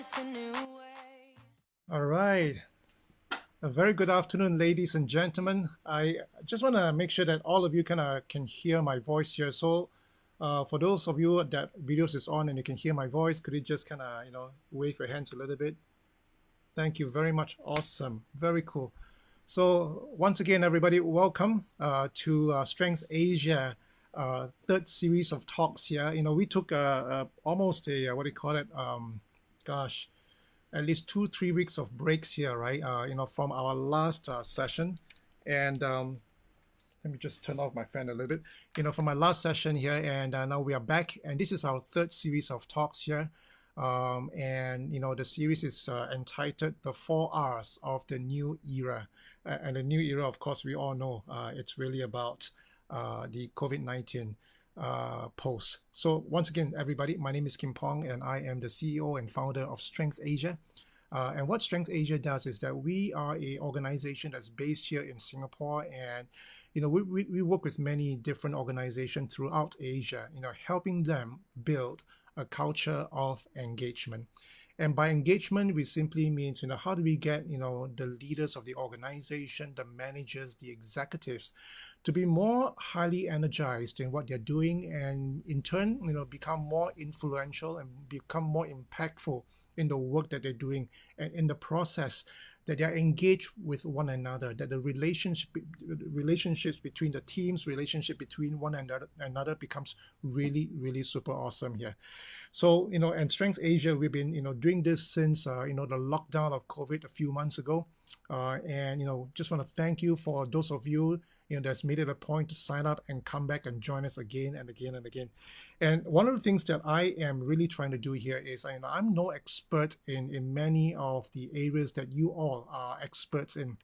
this a new way. All right. A very good afternoon, ladies and gentlemen. I just want to make sure that all of you kind of can hear my voice here. So, for those of you that videos is on and you can hear my voice, could you just kind of wave your hands a little bit? Thank you very much. Awesome. Very cool. So once again, everybody, welcome to Strength Asia, third series of talks here. We took almost a what do you call it? Gosh, at least 2 3 weeks of breaks here, right? From our last session, and let me just turn off my fan a little bit. From my last session here, and now we are back, and this is our third series of talks here. And the series is entitled "The 4 Rs of the New Era," and the new era, of course, we all know it's really about the COVID-19 post. So once again, everybody, my name is Pong, and I am the CEO and founder of Strength Asia. And what Strength Asia does is that we are a organization that's based here in Singapore, and we work with many different organizations throughout Asia, helping them build a culture of engagement. And by engagement, we simply means, how do we get, the leaders of the organization, the managers, the executives to be more highly energized in what they're doing, and in turn, become more influential and become more impactful in the work that they're doing, and in the process that they are engaged with one another, that the relationships between the teams, relationship between one another becomes really, really super awesome here. So, and Strength Asia, we've been, doing this since, the lockdown of COVID a few months ago. And, just want to thank you for those of you, that's made it a point to sign up and come back and join us again and again and again. And one of the things that I am really trying to do here is, I'm no expert in many of the areas that you all are experts in.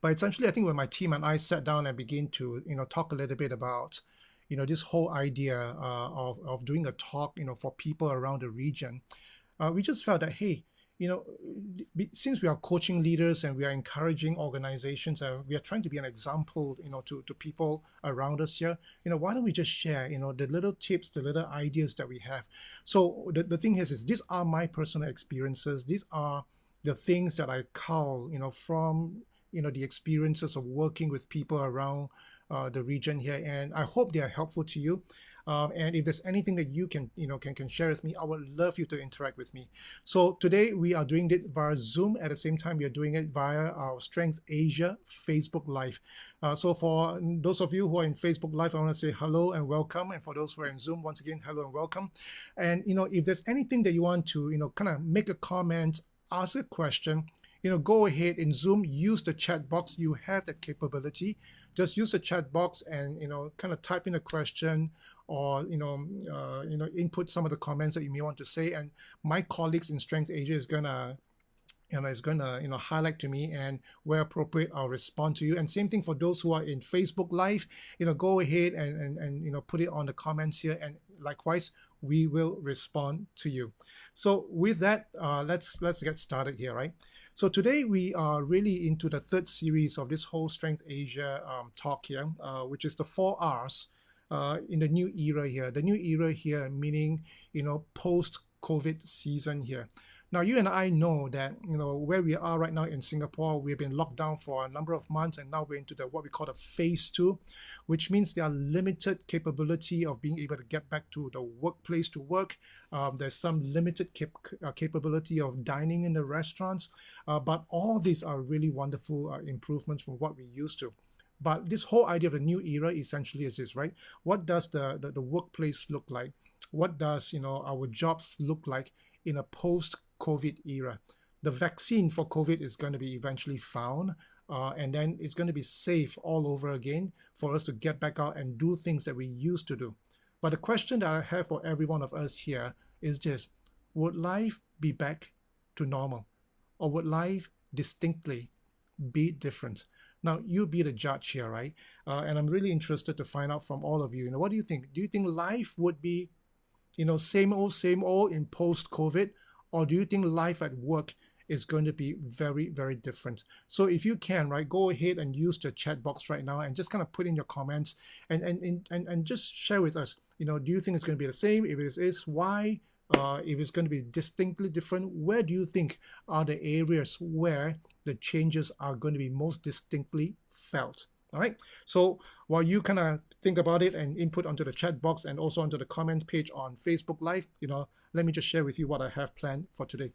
But essentially, I think when my team and I sat down and begin to, talk a little bit about, this whole idea of doing a talk, for people around the region, we just felt that, hey, since we are coaching leaders and we are encouraging organizations, we are trying to be an example, to people around us here, why don't we just share, the little tips, the little ideas that we have. So the thing is these are my personal experiences. These are the things that I cull, from, the experiences of working with people around the region here, and I hope they are helpful to you. And if there's anything that you can share with me, I would love you to interact with me. So today we are doing it via Zoom. At the same time, we are doing it via our Strength Asia Facebook Live. So for those of you who are in Facebook Live, I want to say hello and welcome. And for those who are in Zoom, once again, hello and welcome. And if there's anything that you want to kind of make a comment, ask a question, go ahead in Zoom, use the chat box. You have that capability. Just use the chat box and kind of type in a question, or input some of the comments that you may want to say, and my colleagues in Strength Asia is gonna highlight to me, and where appropriate I'll respond to you. And same thing for those who are in Facebook Live, go ahead and put it on the comments here, and likewise we will respond to you. So with that, let's get started here, right? So today we are really into the third series of this whole Strength Asia talk here, which is the 4 Rs in the new era here. The new era here meaning, post-COVID season here. Now, you and I know that, where we are right now in Singapore, we've been locked down for a number of months, and now we're into what we call the phase 2, which means there are limited capability of being able to get back to the workplace to work. There's some limited capability of dining in the restaurants, but all these are really wonderful improvements from what we used to. But this whole idea of the new era essentially is this, right? What does the workplace look like? What does, our jobs look like in a post-COVID era? The vaccine for COVID is going to be eventually found, and then it's going to be safe all over again for us to get back out and do things that we used to do. But the question that I have for every one of us here is this: would life be back to normal, or would life distinctly be different? Now, you be the judge here, right? And I'm really interested to find out from all of you. What do you think? Do you think life would be, same old in post-COVID, or do you think life at work is going to be very, very different? So if you can, right, go ahead and use the chat box right now and just kind of put in your comments and just share with us. Do you think it's going to be the same? If it is, why? if it's going to be distinctly different, where do you think are the areas where the changes are going to be most distinctly felt? All right. So while you kind of think about it and input onto the chat box and also onto the comment page on Facebook Live, let me just share with you what I have planned for today.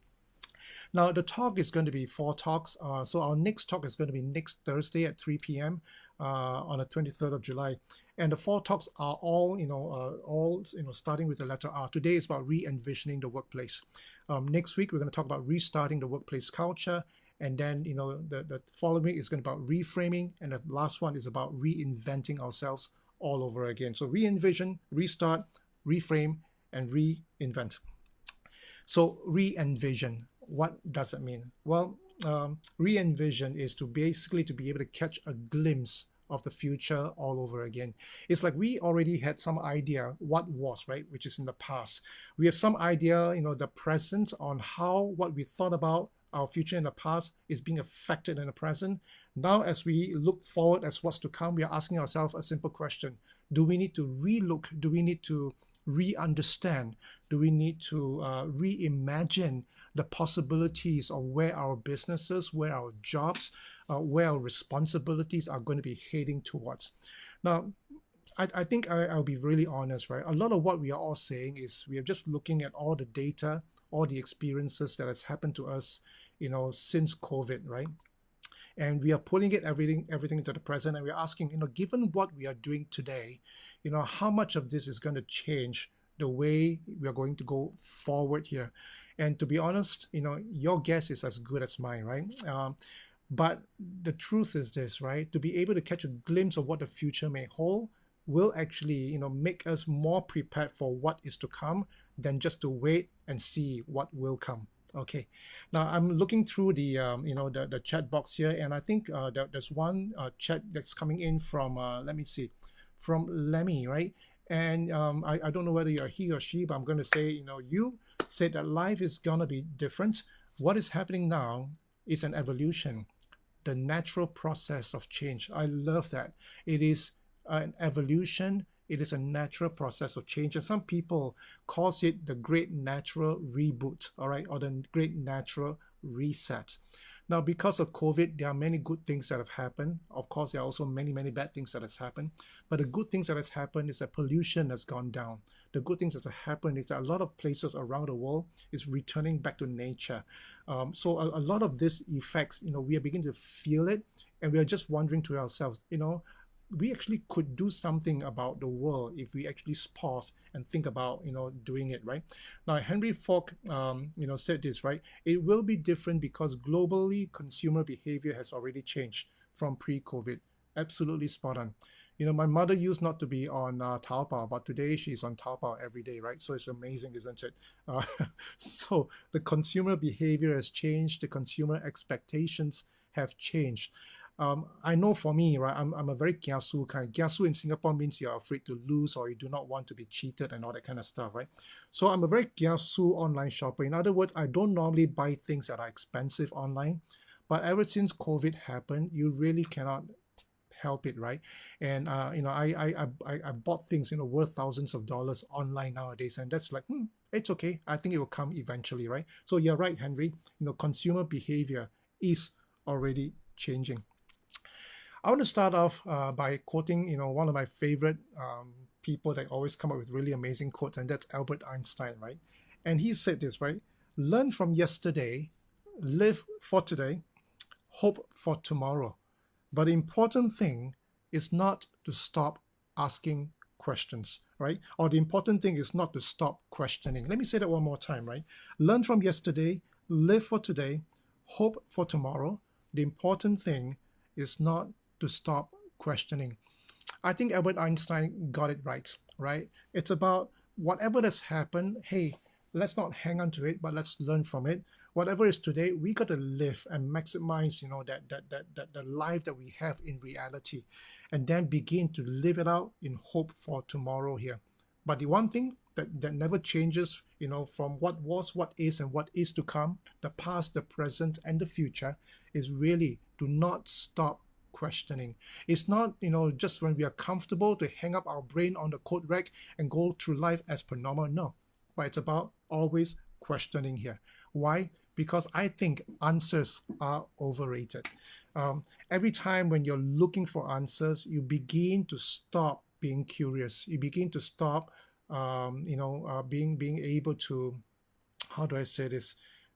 Now, the talk is going to be 4 talks. So our next talk is going to be next Thursday at 3 p.m. On the 23rd of July. And the 4 talks are all, starting with the letter R. Today is about re-envisioning the workplace. Next week, we're going to talk about restarting the workplace culture. And then, the following week is going to be about reframing. And the last one is about reinventing ourselves all over again. So re-envision, restart, reframe, and reinvent. So re-envision, what does it mean? Well, re-envision is to basically to be able to catch a glimpse of the future all over again. It's like we already had some idea what was, right, which is in the past. We have some idea, the present on how what we thought about our future in the past is being affected in the present. Now, as we look forward as what's to come, we are asking ourselves a simple question. Do we need to relook? Do we need to re-understand? Do we need to reimagine the possibilities of where our businesses, where our jobs, where our responsibilities are going to be heading towards? Now, I think I'll be really honest, right? A lot of what we are all saying is we are just looking at all the data, all the experiences that has happened to us, since COVID, right? And we are pulling it everything into the present, and we're asking, given what we are doing today, how much of this is going to change the way we are going to go forward here? And to be honest, your guess is as good as mine, right? But the truth is this, right? To be able to catch a glimpse of what the future may hold will actually, make us more prepared for what is to come than just to wait and see what will come. Okay, now I'm looking through the the chat box here, and I think there's one chat that's coming in from let me see, from Lemmy, right? And I don't know whether you're he or she, but I'm going to say, you said that life is gonna be different. What is happening now is an evolution, the natural process of change. I love that. It is an evolution. It is a natural process of change. And some people calls it the great natural reboot, all right, or the great natural reset. Now, because of COVID, there are many good things that have happened. Of course, there are also many, many bad things that has happened. But the good things that has happened is that pollution has gone down. The good things that have happened is that a lot of places around the world is returning back to nature. So a lot of these effects, we are beginning to feel it, and we are just wondering to ourselves, we actually could do something about the world if we actually pause and think about doing it, right? Now, Henry Ford said this, right? It will be different because globally consumer behavior has already changed from pre-COVID. Absolutely spot on. My mother used not to be on Taobao, but today she's on Taobao every day, right? So it's amazing, isn't it? So the consumer behavior has changed, the consumer expectations have changed. I know for me, right, I'm a very kiasu kind. Kiasu in Singapore means you're afraid to lose or you do not want to be cheated and all that kind of stuff, right? So I'm a very kiasu online shopper. In other words, I don't normally buy things that are expensive online. But ever since COVID happened, you really cannot help it, right? And I bought things worth thousands of dollars online nowadays, and that's like, it's okay. I think it will come eventually, right? So you're right, Henry. Consumer behavior is already changing. I want to start off by quoting, one of my favorite people that always come up with really amazing quotes, and that's Albert Einstein, right? And he said this, right? Learn from yesterday, live for today, hope for tomorrow. But the important thing is not to stop asking questions, right? Or the important thing is not to stop questioning. Let me say that one more time, right? Learn from yesterday, live for today, hope for tomorrow. The important thing is not to stop questioning. I think Albert Einstein got it right? It's about whatever has happened, hey, let's not hang on to it, but let's learn from it. Whatever is today, we got to live and maximize, that the life that we have in reality, and then begin to live it out in hope for tomorrow here. But the one thing that never changes, from what was, what is, and what is to come, the past, the present, and the future, is really do not stop questioning. It's not, just when we are comfortable to hang up our brain on the code rack and go through life as per normal. No, but it's about always questioning here. Why? Because I think answers are overrated. Every time when you're looking for answers, you begin to stop being curious. You begin to stop, being able to, how do I say this?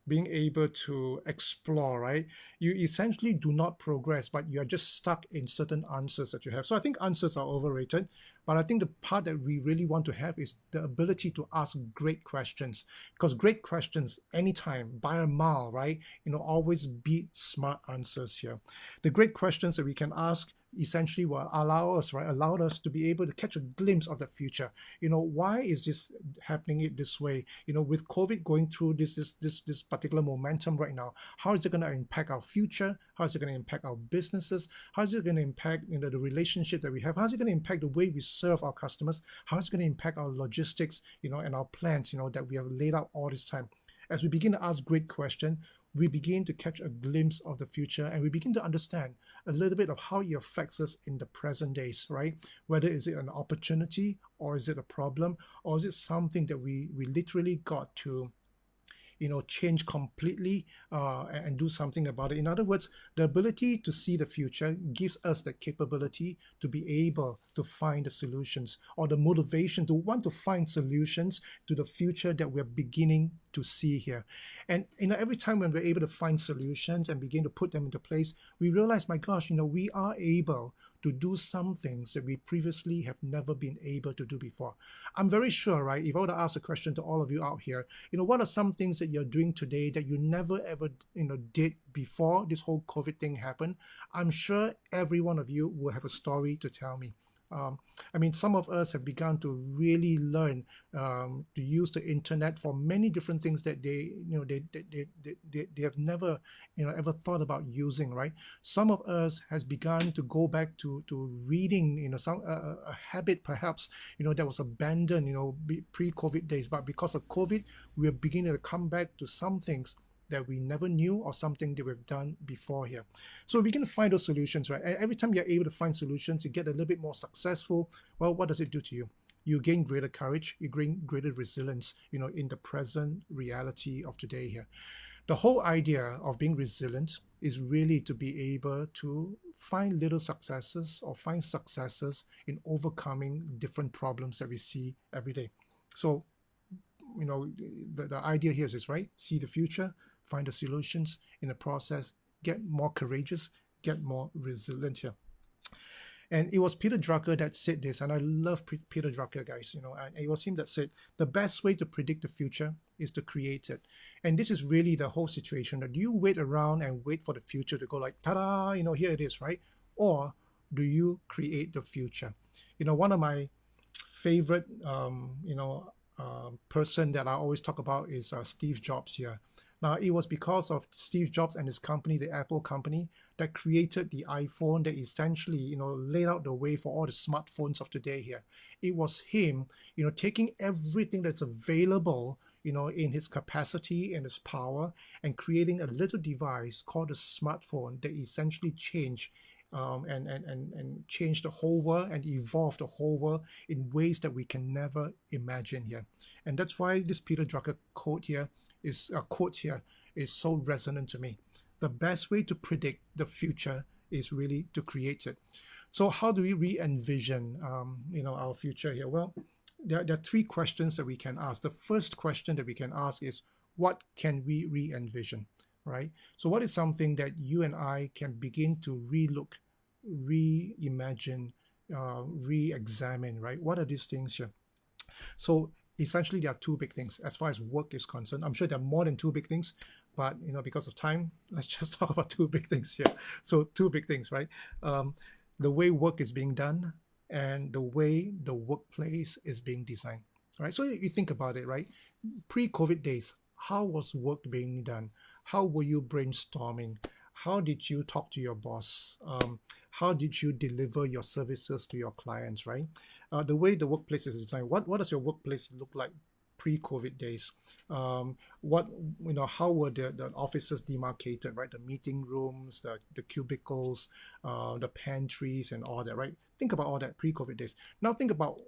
Being able to explore, right? You essentially do not progress, but you're just stuck in certain answers that you have. So I think answers are overrated, but I think the part that we really want to have is the ability to ask great questions, because great questions, anytime, by a mile, right? Always beat smart answers here. The great questions that we can ask essentially will allow us to be able to catch a glimpse of the future. Why is this happening it this way? With COVID going through this particular momentum right now, how is it going to impact our future? How is it going to impact our businesses? How is it going to impact the relationship that we have? How is it going to impact the way we serve our customers? How is it going to impact our logistics, and our plans, that we have laid out all this time? As we begin to ask great questions, we begin to catch a glimpse of the future, and we begin to understand a little bit of how it affects us in the present days, right? Whether is it an opportunity, or is it a problem, or is it something that we literally got to change completely, and do something about it. In other words, the ability to see the future gives us the capability to be able to find the solutions, or the motivation to want to find solutions to the future that we're beginning to see here. And every time when we're able to find solutions and begin to put them into place, we realize, my gosh, we are able to do some things that we previously have never been able to do before. I'm very sure, right? If I were to ask a question to all of you out here, what are some things that you're doing today that you never ever, did before this whole COVID thing happened? I'm sure every one of you will have a story to tell me. Some of us have begun to really learn to use the internet for many different things that they have never, ever thought about using, right? Some of us has begun to go back to reading, some a habit perhaps, that was abandoned, pre-COVID days. But because of COVID, we are beginning to come back to some things that we never knew, or something that we've done before here. So we can find those solutions, right? And every time you're able to find solutions, you get a little bit more successful. Well, what does it do to you? You gain greater courage, you gain greater resilience, in the present reality of today here. The whole idea of being resilient is really to be able to find little successes, or find successes in overcoming different problems that we see every day. So, the idea here is this, right? See the future, find the solutions in the process, get more courageous, get more resilient here. And it was Peter Drucker that said this, and I love Peter Drucker, guys. And it was him that said, the best way to predict the future is to create it. And this is really the whole situation. Do you wait around and wait for the future to go like, ta-da, here it is, right? Or do you create the future? One of my favorite, person that I always talk about is Steve Jobs here. Now, it was because of Steve Jobs and his company, the Apple company, that created the iPhone, that essentially, laid out the way for all the smartphones of today here. It was him, taking everything that's available, in his capacity and his power, and creating a little device called a smartphone that essentially changed and change the whole world and evolve the whole world in ways that we can never imagine here. And that's why this Peter Drucker quote here is so resonant to me. The best way to predict the future is really to create it. So how do we re-envision our future here? Well, there are three questions that we can ask. The first question that we can ask is, what can we re-envision? Right? So what is something that you and I can begin to re-look, reimagine, re-examine, right? What are these things here? So essentially, there are two big things as far as work is concerned. I'm sure there are more than two big things, but because of time, let's just talk about two big things here. So two big things, right? The way work is being done, and the way the workplace is being designed, right? So you think about it, right? Pre-COVID days, how was work being done? How were you brainstorming? How did you talk to your boss? How did you deliver your services to your clients, right? The way the workplace is designed, what does your workplace look like pre-COVID days? How were the offices demarcated, right? The meeting rooms, the cubicles, the pantries and all that, right? Think about all that pre-COVID days. Now think about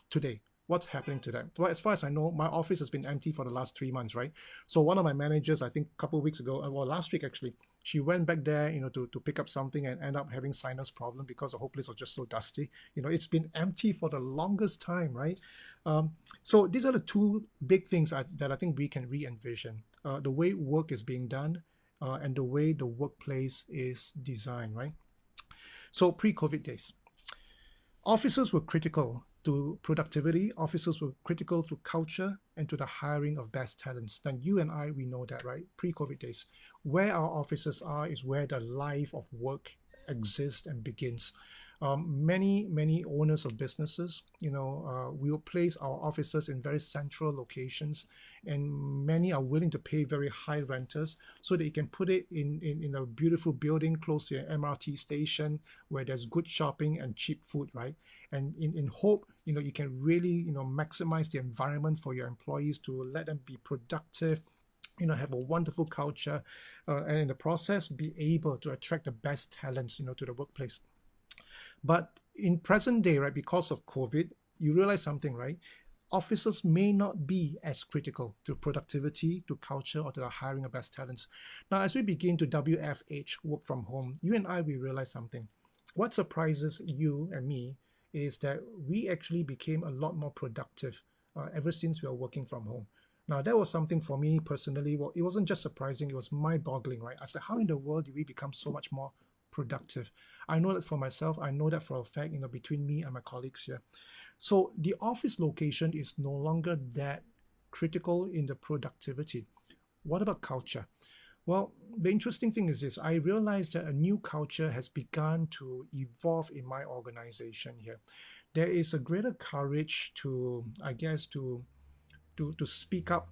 today. What's happening to them? Well, as far as I know, my office has been empty for the last 3 months, right? So one of my managers, I think a couple of weeks ago, well, last week actually, she went back there, to pick up something and end up having sinus problem because the whole place was just so dusty. It's been empty for the longest time, right? So these are the two big things that I think we can re-envision. The way work is being done, and the way the workplace is designed, right? So pre-COVID days, officers were critical to productivity, officers were critical to culture and to the hiring of best talents. Then you and I, we know that, right? Pre-COVID days. Where our officers are is where the life of work exists and begins. Many owners of businesses, we will place our officers in very central locations, and many are willing to pay very high renters so that you can put it in a beautiful building close to an MRT station where there's good shopping and cheap food, right? And in hope, you can really, maximize the environment for your employees to let them be productive, have a wonderful culture, and in the process be able to attract the best talents, to the workplace. But in present day, right, because of COVID, you realize something, right? Officers may not be as critical to productivity, to culture, or to the hiring of best talents. Now, as we begin to WFH, work from home, you and I, we realize something. What surprises you and me is that we actually became a lot more productive ever since we are working from home. Now, that was something for me personally. Well, it wasn't just surprising, it was mind-boggling, right? I was like, how in the world did we become so much more productive? I know that for myself, I know that for a fact, between me and my colleagues here. So the office location is no longer that critical in the productivity. What about culture? Well, the interesting thing is this: I realized that a new culture has begun to evolve in my organization here. There is a greater courage to, I guess, to speak up,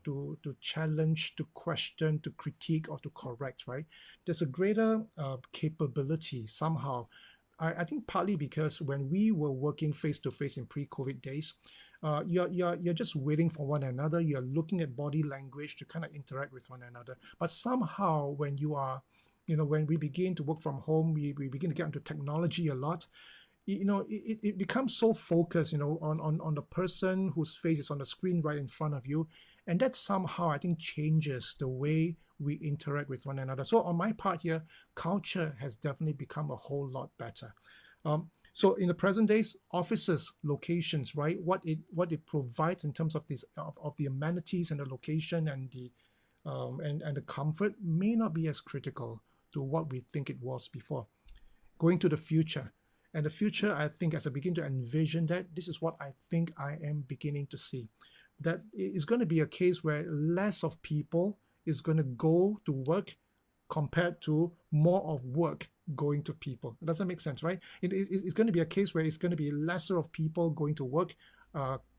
to challenge, to question, to critique, or to correct, right? There's a greater capability somehow. I think partly because when we were working face to face in pre-COVID days, you're just waiting for one another. You're looking at body language to kind of interact with one another. But somehow, when you are, when we begin to work from home, we begin to get into technology a lot. It becomes so focused, on the person whose face is on the screen right in front of you. And that somehow, I think, changes the way we interact with one another. So on my part here, culture has definitely become a whole lot better. So in the present days, offices, locations, right? What it provides in terms of this of the amenities and the location and the and the comfort may not be as critical to what we think it was before. Going to the future. And the future, I think, as I begin to envision that, this is what I think I am beginning to see. That it's going to be a case where less of people is going to go to work compared to more of work going to people. Does that make sense, right? It's going to be a case where it's going to be lesser of people going to work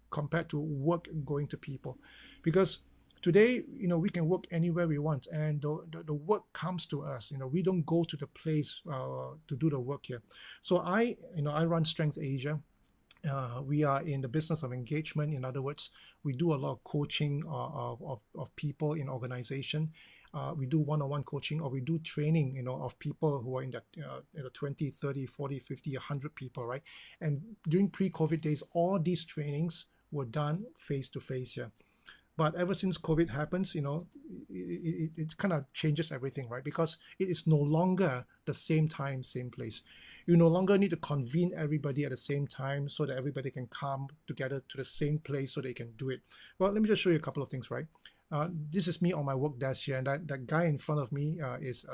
compared to work going to people. Because today, we can work anywhere we want, and the work comes to us. We don't go to the place to do the work here. So I run Strength Asia. We are in the business of engagement. In other words, we do a lot of coaching of people in organization. We do one-on-one coaching, or we do training, of people who are in that 20, 30, 40, 50, 100 people, right? And during pre-COVID days, all these trainings were done face-to-face here. But ever since COVID happens, it kind of changes everything, right? Because it is no longer the same time, same place. You no longer need to convene everybody at the same time so that everybody can come together to the same place so they can do it. Well, let me just show you a couple of things, right? This is me on my work desk here, and that guy in front of me is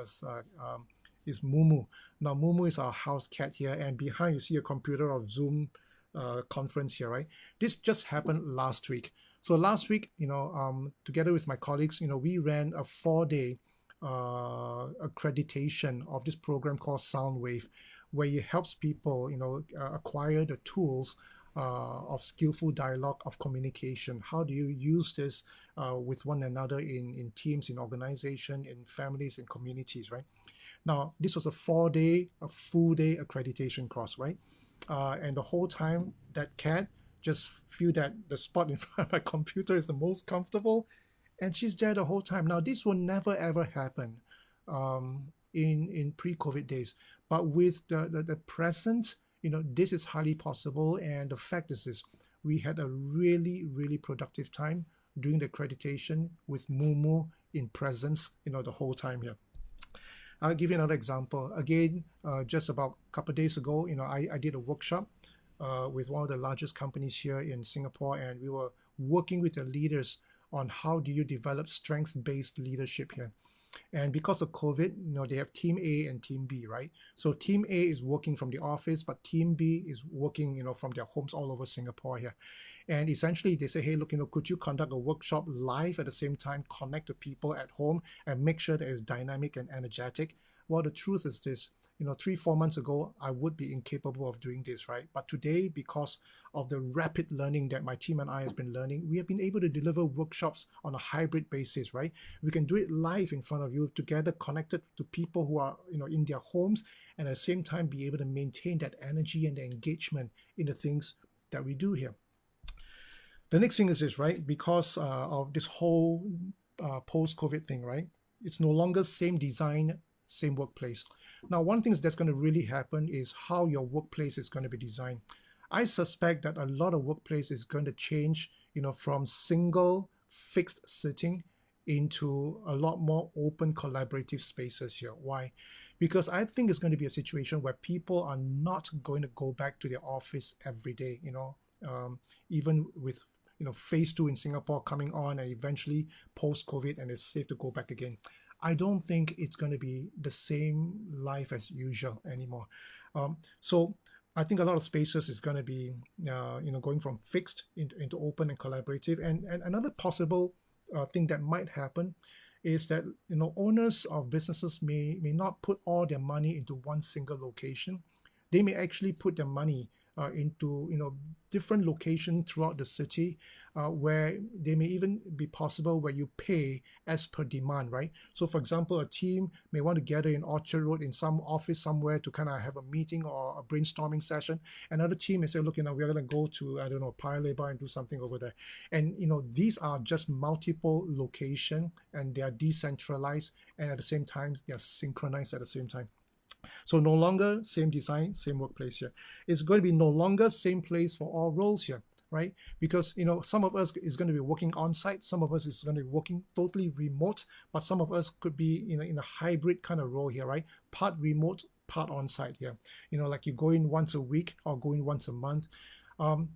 Mumu. Now, Mumu is our house cat here, and behind you see a computer of Zoom conference here, right? This just happened last week. So last week, together with my colleagues, we ran a 4-day accreditation of this program called Soundwave, where it helps people, acquire the tools of skillful dialogue, of communication. How do you use this with one another in teams, in organization, in families, in communities, right? Now, this was a full day accreditation course, right? And the whole time, that cat just feel that the spot in front of my computer is the most comfortable, and she's there the whole time. Now, this will never ever happen in pre-COVID days, but with the present, this is highly possible. And the fact is this: we had a really, really productive time doing the accreditation with Mumu in presence, the whole time here. I'll give you another example. Again, just about a couple of days ago, I did a workshop with one of the largest companies here in Singapore, and we were working with the leaders on how do you develop strength-based leadership here. And because of COVID, they have team A and team B, right? So team A is working from the office, but team B is working, from their homes all over Singapore here. And essentially they say, hey, look, could you conduct a workshop live at the same time, connect to people at home and make sure that it's dynamic and energetic? Well, the truth is this, 3-4 months ago, I would be incapable of doing this, right? But today, because of the rapid learning that my team and I has been learning, we have been able to deliver workshops on a hybrid basis, right? We can do it live in front of you, together, connected to people who are, in their homes, and at the same time be able to maintain that energy and the engagement in the things that we do here. The next thing is this, right? Because of this whole post-COVID thing, right? It's no longer same design, same workplace. Now, one thing that's going to really happen is how your workplace is going to be designed. I suspect that a lot of workplace is going to change, from single fixed sitting into a lot more open collaborative spaces here. Why? Because I think it's going to be a situation where people are not going to go back to their office every day, even with phase 2 in Singapore coming on, and eventually post-COVID, and it's safe to go back again. I don't think it's going to be the same life as usual anymore. So I think a lot of spaces is going to be, going from fixed into open and collaborative. And another possible thing that might happen is that, owners of businesses may not put all their money into one single location. They may actually put their money into different locations throughout the city, where they may even be possible where you pay as per demand, right? So for example, a team may want to gather in Orchard Road in some office somewhere to kind of have a meeting or a brainstorming session. Another team may say, look, we're going to go to, I don't know, Paya Lebar and do something over there. And these are just multiple locations, and they are decentralized, and at the same time they are synchronized at the same time. So no longer same design, same workplace here. It's going to be no longer same place for all roles here, right? Because some of us is going to be working on site, some of us is going to be working totally remote, but some of us could be in a hybrid kind of role here, right? Part remote, part on site here. Like you go in once a week or go in once a month. And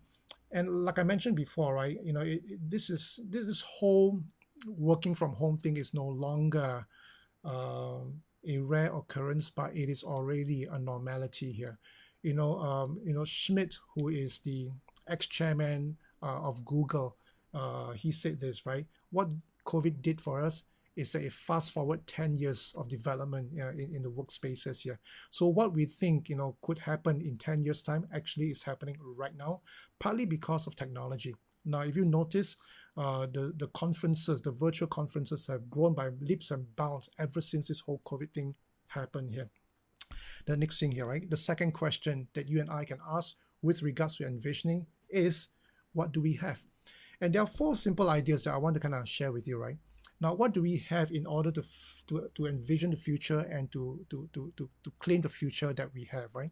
like I mentioned before, right? This whole working from home thing is no longer a rare occurrence, but it is already a normality here. Schmidt, who is the ex-chairman of Google, he said this, right? What COVID did for us is a fast forward 10 years of development in the workspaces here. So what we think, could happen in 10 years time actually is happening right now, partly because of technology. Now, if you notice, the conferences, the virtual conferences have grown by leaps and bounds ever since this whole COVID thing happened here. The next thing here, right? The second question that you and I can ask with regards to envisioning is, what do we have? And there are 4 simple ideas that I want to kind of share with you, right? Now, what do we have in order to envision the future and to claim the future that we have, right?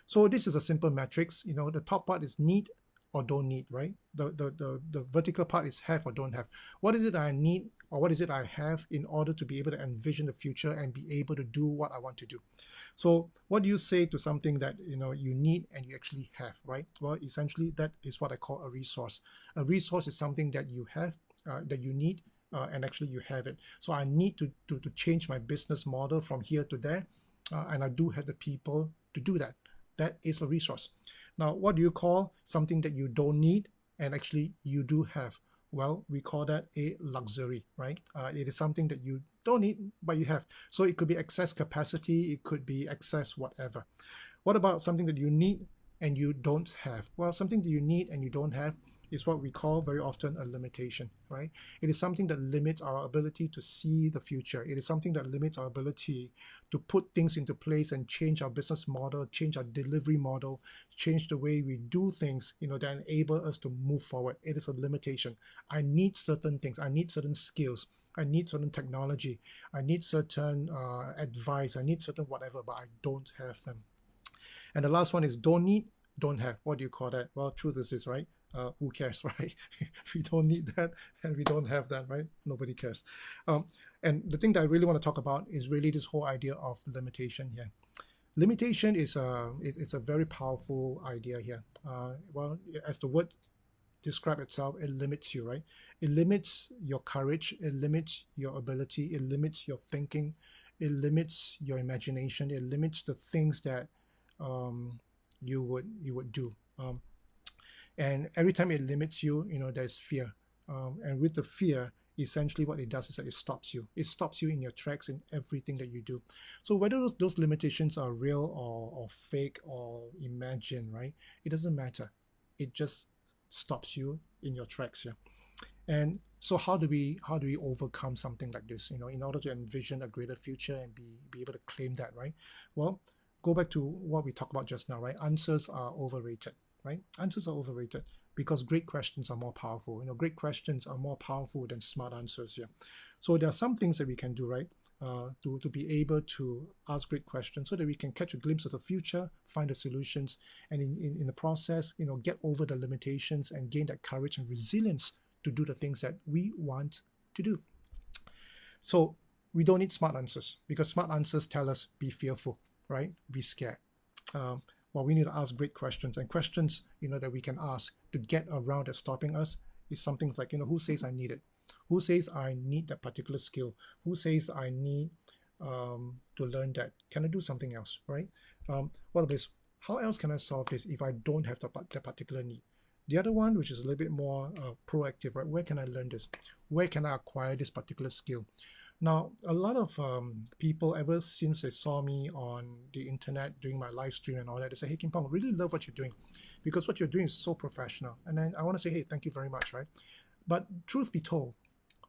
So this is a simple matrix. The top part is need or don't need, right? The vertical part is have or don't have. What is it I need, or what is it I have in order to be able to envision the future and be able to do what I want to do? So what do you say to something that you need and you actually have, right? Well, essentially that is what I call a resource. A resource is something that you have, that you need, and actually you have it. So I need to change my business model from here to there, and I do have the people to do that. That is a resource. Now, what do you call something that you don't need and actually you do have? Well, we call that a luxury, right? It is something that you don't need, but you have. So it could be excess capacity, it could be excess whatever. What about something that you need and you don't have? Well, something that you need and you don't have is what we call very often a limitation, right? It is something that limits our ability to see the future. It is something that limits our ability to put things into place and change our business model, change our delivery model, change the way we do things, that enable us to move forward. It is a limitation. I need certain things. I need certain skills. I need certain technology. I need certain advice. I need certain whatever, but I don't have them. And the last one is don't need, don't have. What do you call that? Well, truth is this, right? who cares, right? We don't need that, and we don't have that, right? Nobody cares. Um, and the thing that I really want to talk about is really this whole idea of limitation here. Limitation is it's a very powerful idea here. Well, as the word describe itself, it limits you, right? It limits your courage, it limits your ability, it limits your thinking, it limits your imagination, it limits the things that um, you would do. And every time it limits you, there's fear. And with the fear, essentially what it does is that it stops you. It stops you in your tracks in everything that you do. So whether those limitations are real or fake or imagined, right? It doesn't matter. It just stops you in your tracks. Yeah. And so how do we overcome something like this? In order to envision a greater future and be able to claim that, right? Well, go back to what we talked about just now, right? Answers are overrated, right? Answers are overrated because great questions are more powerful. Great questions are more powerful than smart answers. Yeah. So there are some things that we can do, right? To be able to ask great questions so that we can catch a glimpse of the future, find the solutions, and in the process, get over the limitations and gain that courage and resilience to do the things that we want to do. So we don't need smart answers because smart answers tell us be fearful, right? Be scared. Um, well, we need to ask great questions, and questions that we can ask to get around at stopping us is something like who says I need it? Who says I need that particular skill? Who says I need to learn that? Can I do something else, right? What about this? How else can I solve this if I don't have that particular need? The other one, which is a little bit more proactive, right? Where can I learn this? Where can I acquire this particular skill? Now, a lot of people, ever since they saw me on the internet doing my live stream and all that, they say, "Hey, Kim Pong, really love what you're doing because what you're doing is so professional." And then I want to say, "Hey, thank you very much," right? But truth be told,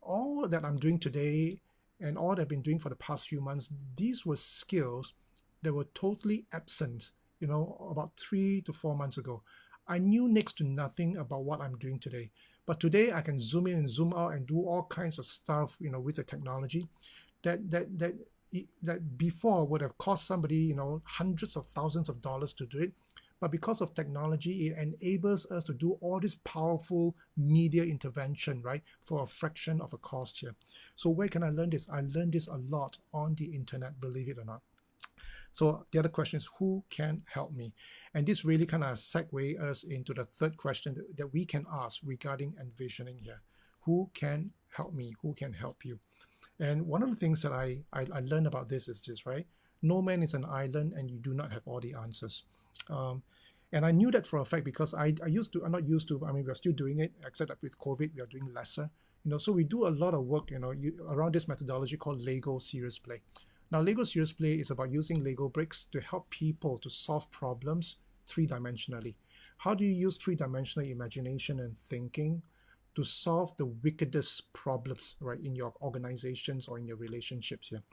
all that I'm doing today and all that I've been doing for the past few months, these were skills that were totally absent, about 3 to 4 months ago. I knew next to nothing about what I'm doing today. But today I can zoom in and zoom out and do all kinds of stuff, with the technology that before would have cost somebody, hundreds of thousands of dollars to do it. But because of technology, it enables us to do all this powerful media intervention, right, for a fraction of a cost here. So where can I learn this? I learned this a lot on the internet, believe it or not. So the other question is, who can help me? And this really kind of segue us into the third question that we can ask regarding envisioning here. Who can help me? Who can help you? And one of the things that I learned about this is this, right? No man is an island, and you do not have all the answers. Um, and I knew that for a fact because I'm not used to, I mean, we're still doing it, except that with COVID, we are doing lesser. So we do a lot of work, around this methodology called Lego Serious Play. Now, Lego Serious Play is about using Lego bricks to help people to solve problems three-dimensionally. How do you use three-dimensional imagination and thinking to solve the wickedest problems, right, in your organizations or in your relationships here?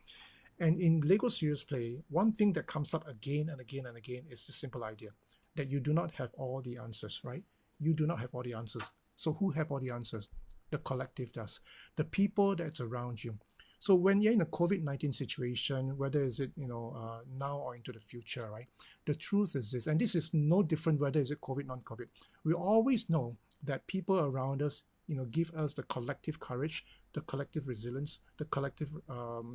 And in Lego Serious Play, one thing that comes up again and again and again is the simple idea that you do not have all the answers, right? You do not have all the answers. So who have all the answers? The collective does. The people that's around you. So when you're in a COVID-19 situation, whether is it now or into the future, right? The truth is this, and this is no different whether is it COVID, non-COVID. We always know that people around us, give us the collective courage, the collective resilience, the collective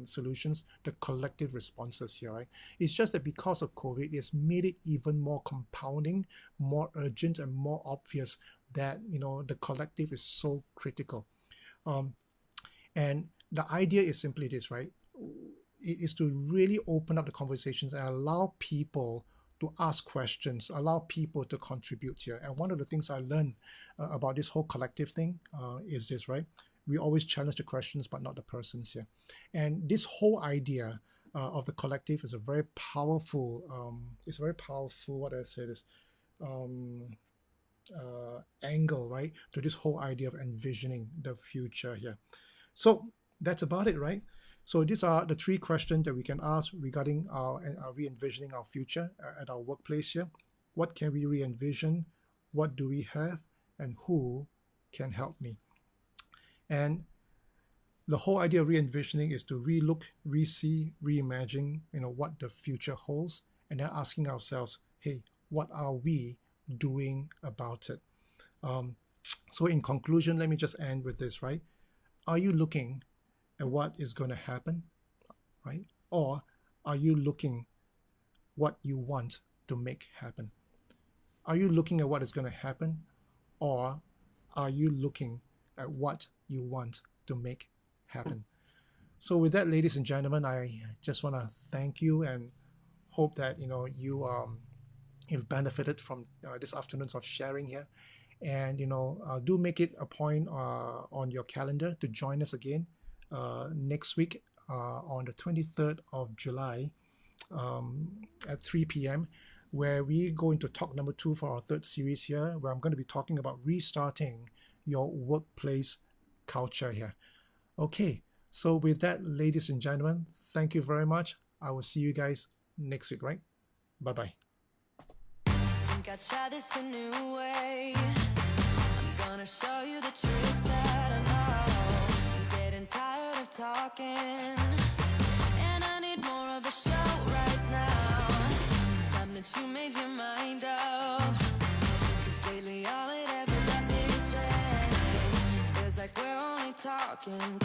solutions, the collective responses here, right? It's just that because of COVID, it's made it even more compounding, more urgent, and more obvious that the collective is so critical. Um, and the idea is simply this, right? Is to really open up the conversations and allow people to ask questions, allow people to contribute here. And one of the things I learned about this whole collective thing is this, right? We always challenge the questions, but not the persons here. And this whole idea of the collective is a very powerful, what I say this, um, angle, right, to this whole idea of envisioning the future here. So that's about it, right? So these are the three questions that we can ask regarding our re-envisioning our future at our workplace here. What can we re-envision? What do we have? And who can help me? And the whole idea of re-envisioning is to re-look, re-see, reimagine, what the future holds, and then asking ourselves, hey, what are we doing about it? So in conclusion, let me just end with this, right? Are you looking at what is going to happen, right? Or are you looking what you want to make happen? Are you looking at what is going to happen, or are you looking at what you want to make happen? So with that, ladies and gentlemen, I just want to thank you and hope that you've benefited from this afternoon's of sharing here, and do make it a point on your calendar to join us again next week on the 23rd of July at 3 p.m., where we go into talk number 2 for our third series here, where I'm going to be talking about restarting your workplace culture here. Okay, so with that, ladies and gentlemen, thank you very much. I will see you guys next week, right? Bye bye. Think I'd try this a new way. I'm gonna show you the tricks that I know. I'm getting tired of talking, and I need more of a show right now. It's time that you made your mind up, 'cause lately all it ever does is change. Feels like we're only talking,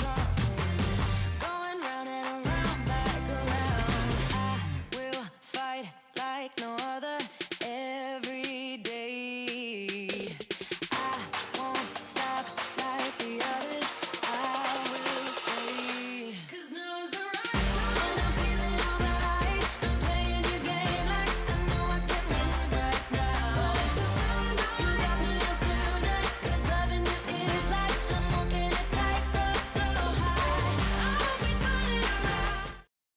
going round and around, back around. I will fight like no other.